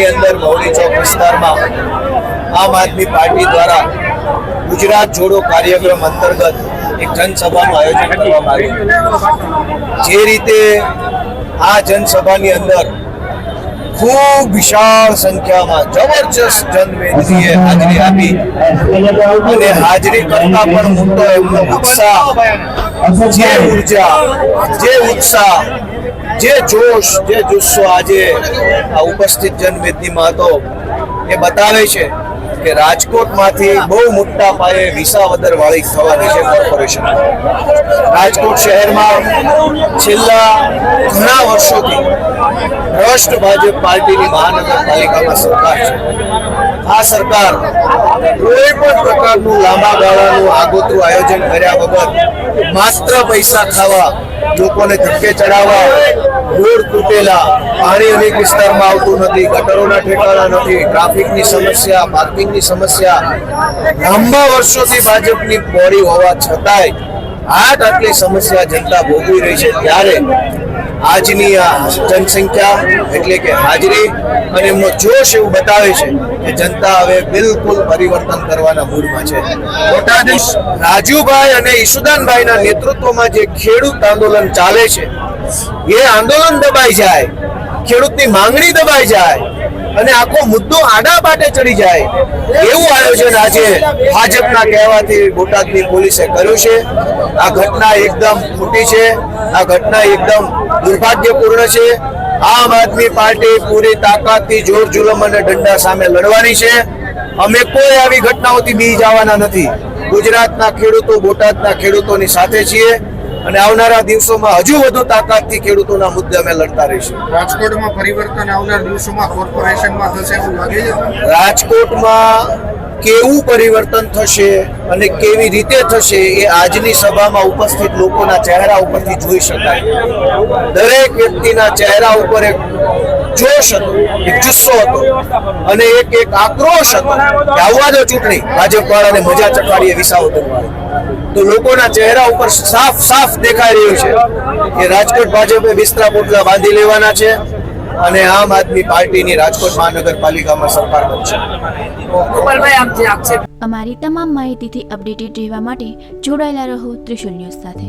अंदर मौली चौक विस्तार में आम आदमी पार्टी द्वारा गुजरात जोड़ो कार्यक्रम अंतर्गत एक जनसभा आयोजन करवामां आव्युं। जे रीते आ जनसभा अंदर खूब विशाल संख्या में जबरदस्त जनमेदनीए हाजरी आपी अने हाजरी करता पण मोटो एमनो उत्साह, जे ऊर्जा, जे उत्साह, जे जोश, जे जुस्सो आजे आ उपस्थित जनमेदनी में हतो ए बतावे छे કે રાજકોટમાંથી બહુ મોટા પાયે વિસાવદર વાળી થવાની છે કોર્પોરેશન। રાજકોટ શહેરમાં છેલ્લા ઘણા વર્ષોથી ભ્રષ્ટ ભાજપ પાર્ટીની મહાનગરપાલિકામાં સરકાર છે। આ સરકાર કોઈ પણ પ્રકારનું લાંબા ગાળાનું આગોતરું આયોજન કર્યા વગર માત્ર પૈસા ખાવા, લોકોને ધક્કે ચડાવવા, રોડ તૂટેલા, પાણી અનેક વિસ્તારમાં આવતું નથી, ગટરોના ઠેકાણા નથી, ટ્રાફિકની સમસ્યા, પાર્કિંગની સમસ્યા લાંબા વર્ષોથી ભાજપની બોડી હોવા છતાંય આટલી સમસ્યા જનતા ભોગવી રહી છે। ત્યારે આજની આ જનસંખ્યા એટલે કે હાજરી અને એમનો જોશ એવું બતાવે છે કે જનતા હવે બિલકુલ પરિવર્તન કરવાના મૂડમાં છે। બોટાદીશ રાજુભાઈ અને ઈશુદાનભાઈના નેતૃત્વમાં જે ખેડૂત આંદોલન ચાલે છે એ આંદોલન દબાઈ જાય, ખેડૂતની માંગણી દબાઈ જાય અને આખો મુદ્દો આડા પાટે ચડી જાય એવું આયોજન આજે ભાજપના કહેવાથી બોટાદની પોલીસે કર્યું છે। આ ઘટના એકદમ ખોટી છે, આ ઘટના એકદમ દુર્ભાગ્યપૂર્ણ છે। આમ આદમી પાર્ટી પૂરી તાકાતથી જોર જુલમ અને દંડા સામે લડવાની છે। અમે કોઈ આવી ઘટનાઓથી બી જવાના નથી। ગુજરાતના ખેડૂતો, બોટાદના ખેડૂતોની સાથે છીએ અને આવનારા દિવસોમાં હજુ વધુ તાકાતથી ખેડૂતોના મુદ્દે અમે લડતા રહીશું। રાજકોટમાં પરિવર્તન આવનારા દિવસોમાં કોર્પોરેશનમાં થશે એવું લાગે છે? રાજકોટમાં કેવું પરિવર્તન થશે અને કેવી રીતે થશે એ આજની સભામાં ઉપસ્થિત લોકોના ચહેરા ઉપરથી જોઈ શકાય। દરેક વ્યક્તિના ચહેરા ઉપર એક જોશ હતો, એક જુસ્સો હતો અને એક આક્રોશ હતો કે આવવા દો ચૂંટણી, ભાજપ વાળાને મજા ચખાડીએ વિસાવદર વાળા। તો લોકોના ચહેરા ઉપર સાફ સાફ દેખાઈ રહ્યું છે કે રાજકોટ ભાજપે બિસ્તરા પોટલા બાંધી લેવાના છે અને આમ આદમી પાર્ટીની રાજકોટ મહાનગરપાલિકામાં સરકાર બનશે। અમારી તમામ માહિતીથી અપડેટેડ રહેવા માટે જોડાયેલા રહો ત્રિશુલ ન્યૂઝ સાથે।